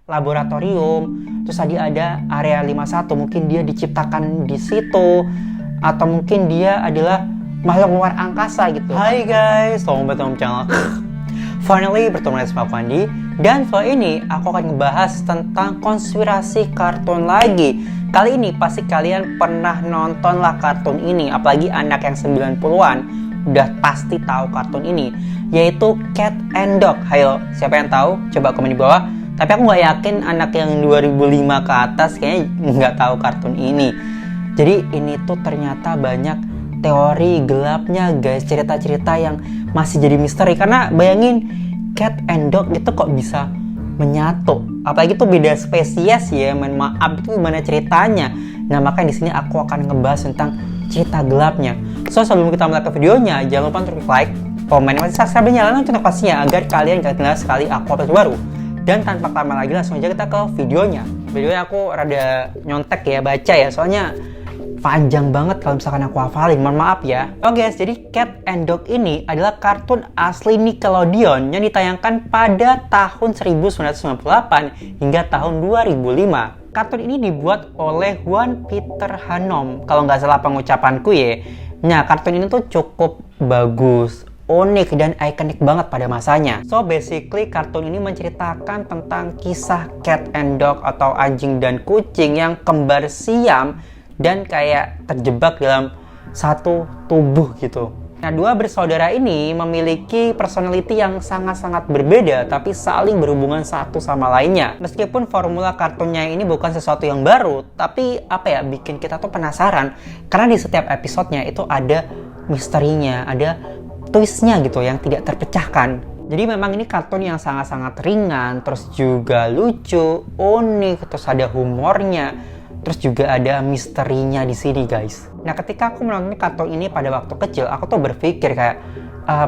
laboratorium, terus tadi ada area 51, mungkin dia diciptakan di situ, atau mungkin dia adalah makhluk luar angkasa gitu. Hai guys, selamat datang di channel. Finally, bertemu lagi sama aku Andi, dan kali ini aku akan ngebahas tentang konspirasi kartun lagi. Kali ini pasti kalian pernah nonton lah kartun ini, apalagi anak yang 90-an udah pasti tahu kartun ini, yaitu Cat and Dog. Hayo, siapa yang tahu? Coba komen di bawah. Tapi aku nggak yakin anak yang 2005 ke atas kayaknya nggak tahu kartun ini. Jadi ini tuh ternyata banyak teori gelapnya guys, cerita-cerita yang masih jadi misteri. Karena bayangin, Cat and Dog itu kok bisa menyatu, apalagi tuh beda spesies ya, maaf, itu gimana ceritanya. Nah makanya di sini aku akan ngebahas tentang cerita gelapnya. So sebelum kita mulai ke videonya, jangan lupa untuk like, komen, dan subscribe, nyalakan notifikasinya agar kalian gak ketinggalan sekali aku upload baru. Dan tanpa lama lagi langsung aja kita ke videonya. Videonya aku rada nyontek ya, baca ya, soalnya panjang banget kalau misalkan aku hafalin, mohon maaf ya. Oke guys, jadi Cat and Dog ini adalah kartun asli Nickelodeon yang ditayangkan pada tahun 1998 hingga tahun 2005. Kartun ini dibuat oleh Juan Peter Hanom, kalau nggak salah pengucapanku ya. Nah, kartun ini tuh cukup bagus, unik, dan ikonik banget pada masanya. So basically kartun ini menceritakan tentang kisah Cat and Dog atau anjing dan kucing yang kembar siam dan kayak terjebak dalam satu tubuh gitu. Nah, dua bersaudara ini memiliki personality yang sangat-sangat berbeda tapi saling berhubungan satu sama lainnya. Meskipun formula kartunnya ini bukan sesuatu yang baru, tapi apa ya, bikin kita tuh penasaran karena di setiap episodenya itu ada misterinya, ada twistnya gitu yang tidak terpecahkan. Jadi memang ini kartun yang sangat-sangat ringan, terus juga lucu, unik, terus ada humornya, terus juga ada misterinya di sini guys. Nah ketika aku menonton kartun ini pada waktu kecil, aku tuh berpikir kayak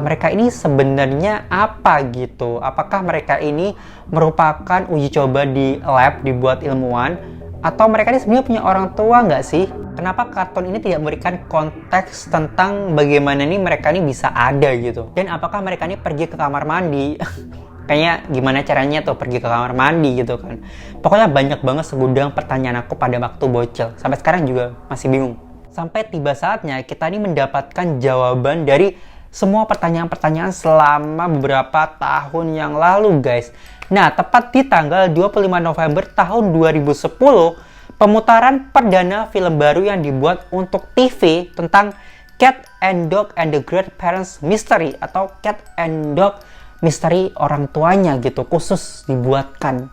mereka ini sebenarnya apa gitu? Apakah mereka ini merupakan uji coba di lab dibuat ilmuwan? Atau mereka ini sebenarnya punya orang tua nggak sih? Kenapa kartun ini tidak memberikan konteks tentang bagaimana nih mereka ini bisa ada gitu? Dan apakah mereka ini pergi ke kamar mandi? Kayaknya gimana caranya tuh pergi ke kamar mandi gitu kan? Pokoknya banyak banget segudang pertanyaan aku pada waktu bocil. Sampai sekarang juga masih bingung. Sampai tiba saatnya kita ini mendapatkan jawaban dari semua pertanyaan-pertanyaan selama beberapa tahun yang lalu guys. Nah, tepat di tanggal 25 November tahun 2010, pemutaran perdana film baru yang dibuat untuk TV tentang Cat and Dog and the Great Parents Mystery atau Cat and Dog misteri orang tuanya gitu, khusus dibuatkan.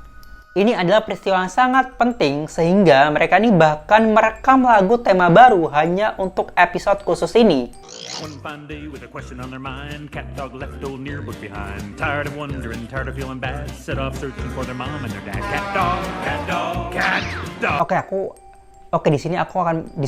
Ini adalah peristiwa yang sangat penting sehingga mereka ini bahkan merekam lagu tema baru hanya untuk episode khusus ini. One fine day with a question on their mind, cat dog left old Nearbook behind. Tired of wondering, tired of feeling bad, set off searching for their mom and their dad. Cat dog, cat dog, cat dog. Oke, di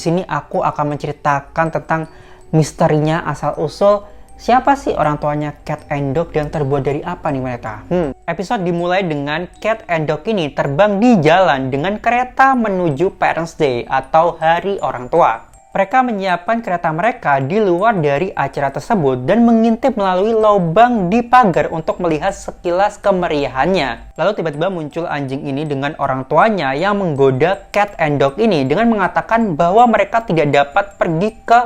sini aku akan menceritakan tentang misterinya asal usul. Siapa sih orang tuanya Cat and Dog dan terbuat dari apa nih mereka? Episode dimulai dengan Cat and Dog ini terbang di jalan dengan kereta menuju Parents Day atau Hari Orang Tua. Mereka menyiapkan kereta mereka di luar dari acara tersebut dan mengintip melalui lubang di pagar untuk melihat sekilas kemeriahannya. Lalu tiba-tiba muncul anjing ini dengan orang tuanya yang menggoda Cat and Dog ini dengan mengatakan bahwa mereka tidak dapat pergi ke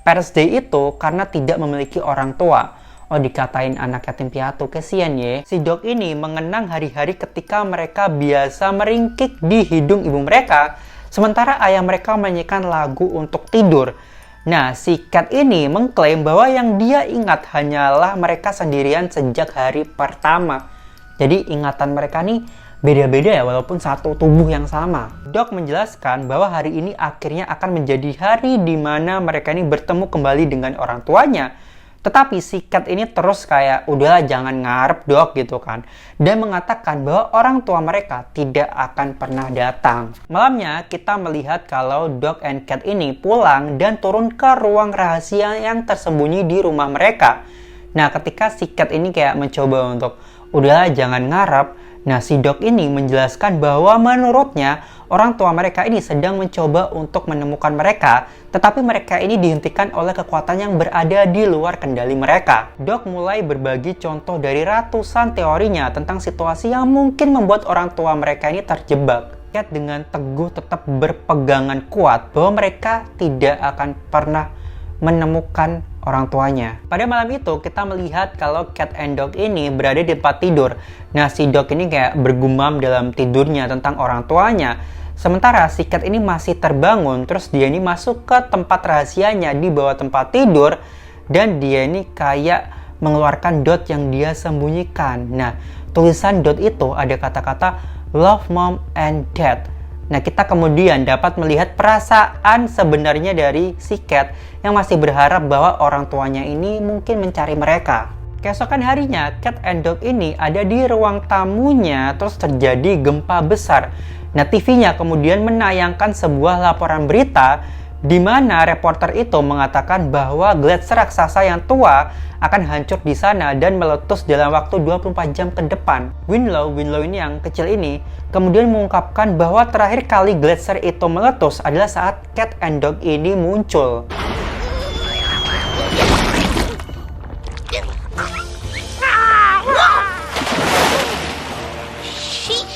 Parents Day itu karena tidak memiliki orang tua. Oh, dikatain anak yatim piatu, kesian ya. Si Dog ini mengenang hari-hari ketika mereka biasa meringkik di hidung ibu mereka, sementara ayah mereka menyanyikan lagu untuk tidur. Nah, si Cat ini mengklaim bahwa yang dia ingat hanyalah mereka sendirian sejak hari pertama. Jadi ingatan mereka nih beda-beda ya, walaupun satu tubuh yang sama. Dog menjelaskan bahwa hari ini akhirnya akan menjadi hari di mana mereka ini bertemu kembali dengan orang tuanya. Tetapi si Cat ini terus kayak, udahlah jangan ngarep Dog gitu kan. Dan mengatakan bahwa orang tua mereka tidak akan pernah datang. Malamnya kita melihat kalau Dog and Cat ini pulang dan turun ke ruang rahasia yang tersembunyi di rumah mereka. Nah ketika si Cat ini kayak mencoba untuk, udahlah jangan ngarep, Nah, si dog ini menjelaskan bahwa menurutnya orang tua mereka ini sedang mencoba untuk menemukan mereka, tetapi mereka ini dihentikan oleh kekuatan yang berada di luar kendali mereka. Dog mulai berbagi contoh dari ratusan teorinya tentang situasi yang mungkin membuat orang tua mereka ini terjebak. Cat dengan teguh tetap berpegangan kuat bahwa mereka tidak akan pernah menemukan orang tuanya. Pada malam itu kita melihat kalau Cat and Dog ini berada di tempat tidur. Nah, si Dog ini kayak bergumam dalam tidurnya tentang orang tuanya. Sementara si Cat ini masih terbangun, terus dia ini masuk ke tempat rahasianya di bawah tempat tidur dan dia ini kayak mengeluarkan dot yang dia sembunyikan. Nah, tulisan dot itu ada kata-kata love mom and dad. Nah, kita kemudian dapat melihat perasaan sebenarnya dari si Cat yang masih berharap bahwa orang tuanya ini mungkin mencari mereka. Keesokan harinya, Cat and Dog ini ada di ruang tamunya, terus terjadi gempa besar. Nah, TV-nya kemudian menayangkan sebuah laporan berita di mana reporter itu mengatakan bahwa gletser raksasa yang tua akan hancur di sana dan meletus dalam waktu 24 jam ke depan. Winlow ini yang kecil ini kemudian mengungkapkan bahwa terakhir kali gletser itu meletus adalah saat Cat and Dog ini muncul.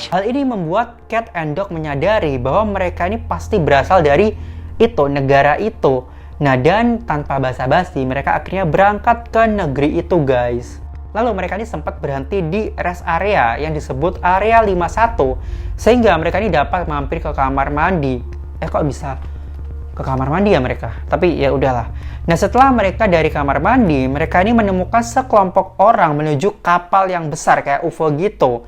Hal ini membuat Cat and Dog menyadari bahwa mereka ini pasti berasal dari negara itu. Nah, dan tanpa basa-basi mereka akhirnya berangkat ke negeri itu, guys. Lalu mereka ini sempat berhenti di rest area yang disebut area 51 sehingga mereka ini dapat mampir ke kamar mandi. Kok bisa ke kamar mandi ya mereka? Tapi ya udahlah. Nah, setelah mereka dari kamar mandi, mereka ini menemukan sekelompok orang menuju kapal yang besar kayak UFO gitu.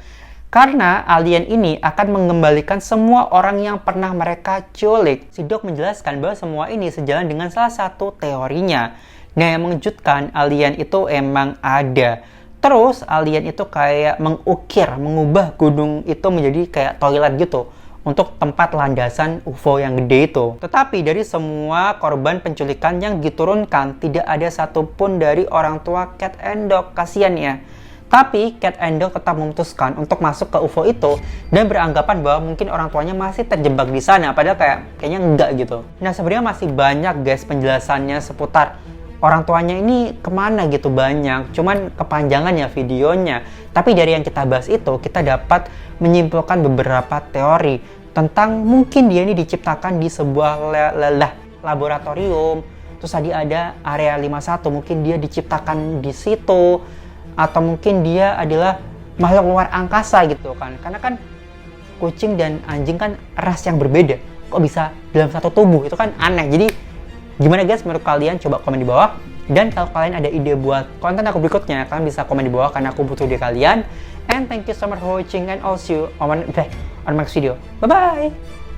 Karena alien ini akan mengembalikan semua orang yang pernah mereka culik. Si Dog menjelaskan bahwa semua ini sejalan dengan salah satu teorinya. Nah, yang mengejutkan, alien itu emang ada. Terus alien itu kayak mengubah gunung itu menjadi kayak toilet gitu untuk tempat landasan UFO yang gede itu. Tetapi dari semua korban penculikan yang diturunkan, tidak ada satupun dari orang tua Cat and Dog. Kasian ya. Tapi Cat and Dog tetap memutuskan untuk masuk ke UFO itu dan beranggapan bahwa mungkin orang tuanya masih terjebak di sana, padahal kayaknya enggak gitu. Nah, sebenarnya masih banyak guys penjelasannya seputar orang tuanya ini kemana gitu, banyak. Cuman kepanjangan ya videonya. Tapi dari yang kita bahas itu, kita dapat menyimpulkan beberapa teori tentang mungkin dia ini diciptakan di sebuah laboratorium. Terus tadi ada area 51, mungkin dia diciptakan di situ. Atau mungkin dia adalah makhluk luar angkasa gitu kan. Karena kan kucing dan anjing kan ras yang berbeda. Kok bisa dalam satu tubuh? Itu kan aneh. Jadi gimana guys menurut kalian? Coba komen di bawah. Dan kalau kalian ada ide buat konten aku berikutnya, kalian bisa komen di bawah karena aku butuh ide kalian. And thank you so much for watching and I'll see you on my next video. Bye bye!